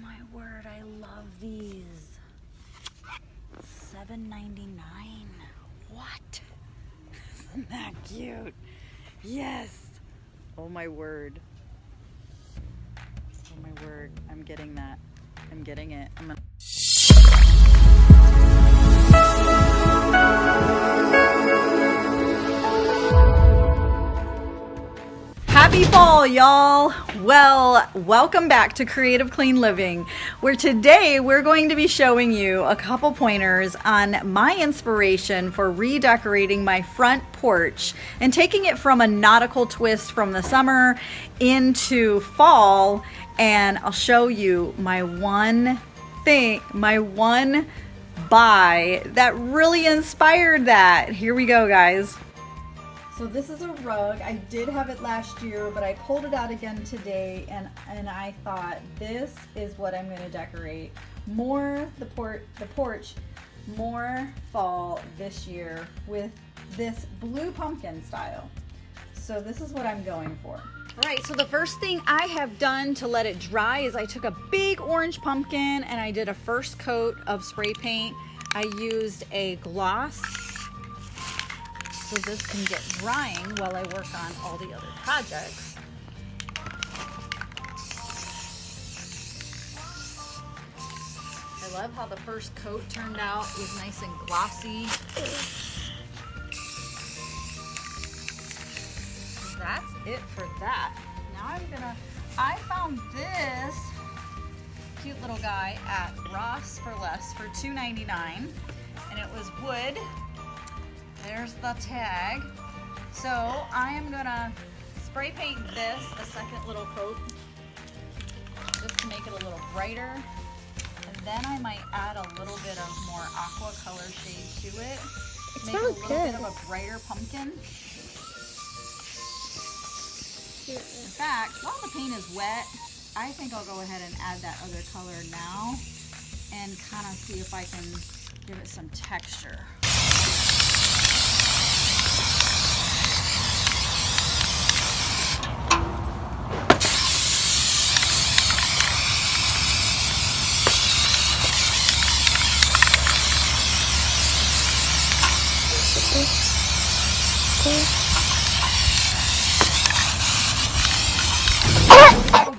my word, I love these. $7.99. What? Isn't that cute? Yes. Oh my word. Oh my word. I'm getting that. I'm getting it. I'm gonna... Happy fall, y'all. Well, welcome back to Creative Clean Living, where today we're going to be showing you a couple pointers on my inspiration for redecorating my front porch and taking it from a nautical twist from the summer into fall. And I'll show you my one buy that really inspired that. Here we go, guys. So this is a rug. I did have it last year, but I pulled it out again today, and I thought this is what I'm going to decorate. More the porch, more fall this year with this blue pumpkin style. So this is what I'm going for. All right, so the first thing I have done to let it dry is I took a big orange pumpkin and I did a first coat of spray paint. I used a gloss so this can get drying while I work on all the other projects. I love how the first coat turned out. It was nice and glossy. That's it for that. Now I found this cute little guy at Ross for Less for $2.99, and it was wood. There's the tag. So I am gonna spray paint this a second little coat just to make it a little brighter. And then I might add a little bit of more aqua color shade to it. Make it a little bit of a brighter pumpkin. In fact, while the paint is wet, I think I'll go ahead and add that other color now and kind of see if I can give it some texture.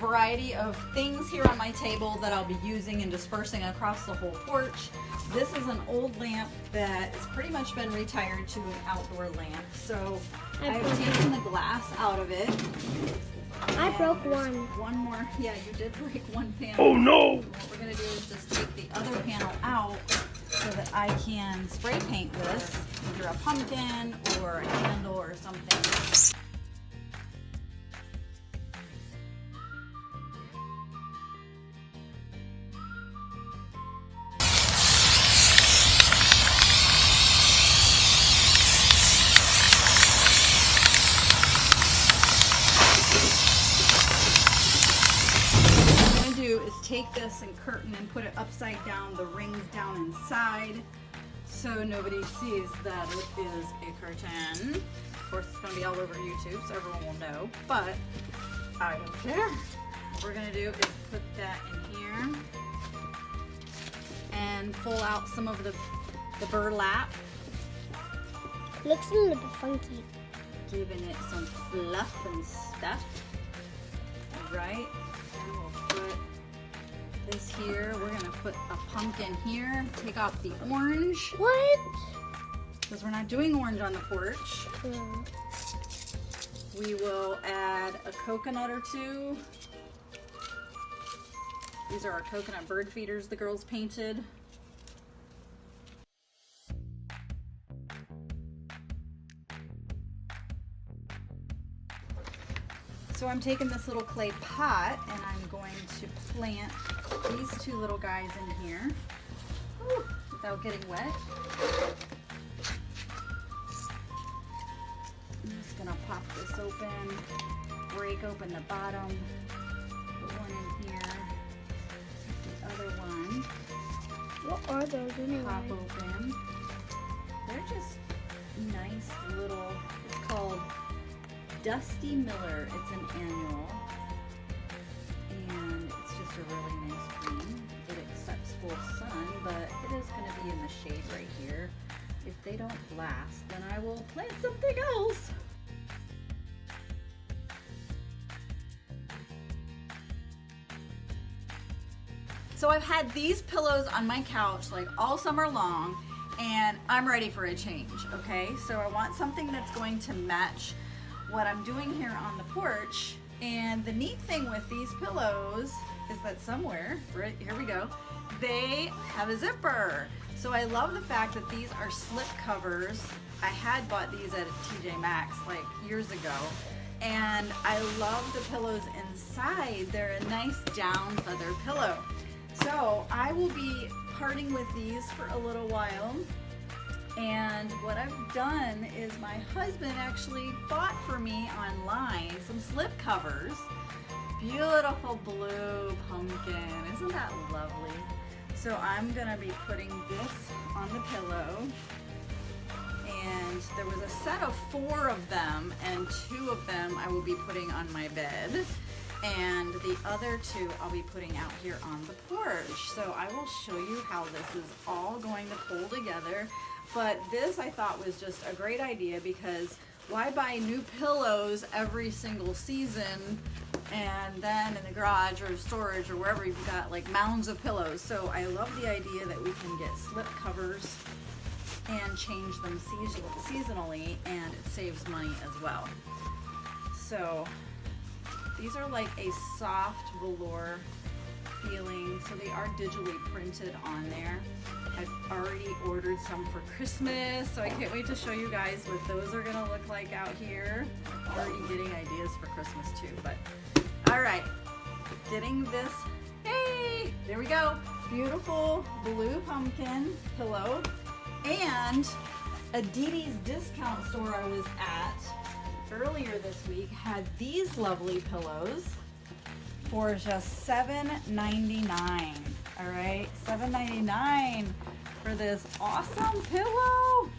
Variety of things here on my table that I'll be using and dispersing across the whole porch. This is an old lamp that has pretty much been retired to an outdoor lamp. So I've taken the glass out of it. I broke one. One more. Yeah, you did break one panel. Oh no! What we're going to do is just take the other panel out so that I can spray paint this, either a pumpkin or a candle or something. Take this and curtain and put it upside down, the rings down inside, so nobody sees that it is a curtain. Of course, it's going to be all over YouTube, so everyone will know, but I don't care. What we're going to do is put that in here and pull out some of the burlap. Looks a little bit funky. Giving it some fluff and stuff. All right, and we'll put this here. We're gonna put a pumpkin here. Take off the orange. What? Because we're not doing orange on the porch. We will add a coconut or two. These are our coconut bird feeders the girls painted. So I'm taking this little clay pot and I'm going to plant these two little guys in here without getting wet. I'm just gonna pop this open, break open the bottom, put one in here, the other one. What are those anyway? Pop open. They're just nice little, it's called Dusty Miller. It's an annual, and it's just a really nice green. It accepts full sun, but it is going to be in the shade right here. If they don't last, then I will plant something else. So I've had these pillows on my couch like all summer long, and I'm ready for a change, okay? So I want something that's going to match what I'm doing here on the porch. And the neat thing with these pillows is that somewhere, right here we go, they have a zipper. So I love the fact that these are slip covers. I had bought these at TJ Maxx like years ago. And I love the pillows inside. They're a nice down feather pillow. So I will be parting with these for a little while. And what I've done is my husband actually bought for me online some slip covers. Beautiful blue pumpkin. Isn't that lovely? So I'm gonna be putting this on the pillow. And there was a set of 4 of them, and 2 of them I will be putting on my bed. And the other 2 I'll be putting out here on the porch. So I will show you how this is all going to pull together. But this I thought was just a great idea, because why buy new pillows every single season and then in the garage or storage or wherever you've got like mounds of pillows. So I love the idea that we can get slip covers and change them seasonally, and it saves money as well. So these are like a soft velour feeling, so they are digitally printed on there. I've already ordered some for Christmas, so I can't wait to show you guys what those are gonna look like out here. I'm already getting ideas for Christmas too, but all right, getting this, hey, there we go. Beautiful blue pumpkin pillow. And a Didi's discount store I was at earlier this week had these lovely pillows for just $7.99. All right, $7.99 for this awesome pillow.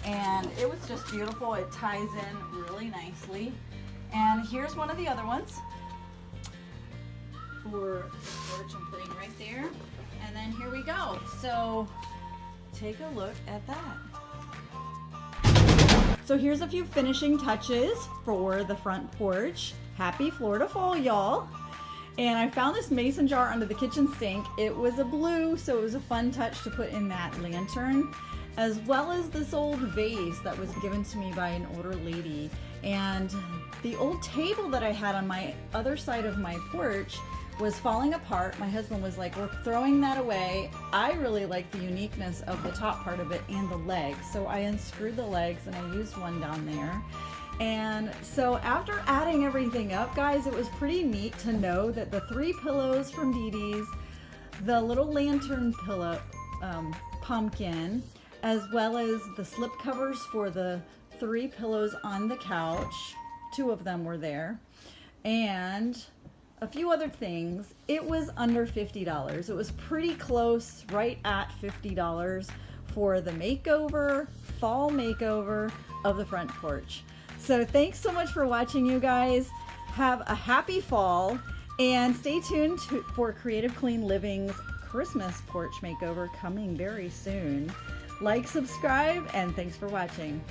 And it was just beautiful. It ties in really nicely. And here's one of the other ones for the porch. I'm putting right there. And then here we go. So take a look at that. So here's a few finishing touches for the front porch. Happy Florida fall, y'all. And I found this mason jar under the kitchen sink. It was a blue, so it was a fun touch to put in that lantern, as well as this old vase that was given to me by an older lady. And the old table that I had on my other side of my porch was falling apart. My husband was like, we're throwing that away. I really like the uniqueness of the top part of it and the legs. So I unscrewed the legs and I used one down there. And so after adding everything up, guys, it was pretty neat to know that the 3 pillows from Didi's, the little lantern pillow, pumpkin, as well as the slip covers for the 3 pillows on the couch, 2 of them were there, and a few other things. It was under $50. It was pretty close, right at $50 for the makeover, fall makeover of the front porch. So thanks so much for watching, you guys. Have a happy fall, and stay tuned for Creative Clean Living's Christmas porch makeover coming very soon. Like, subscribe, and thanks for watching.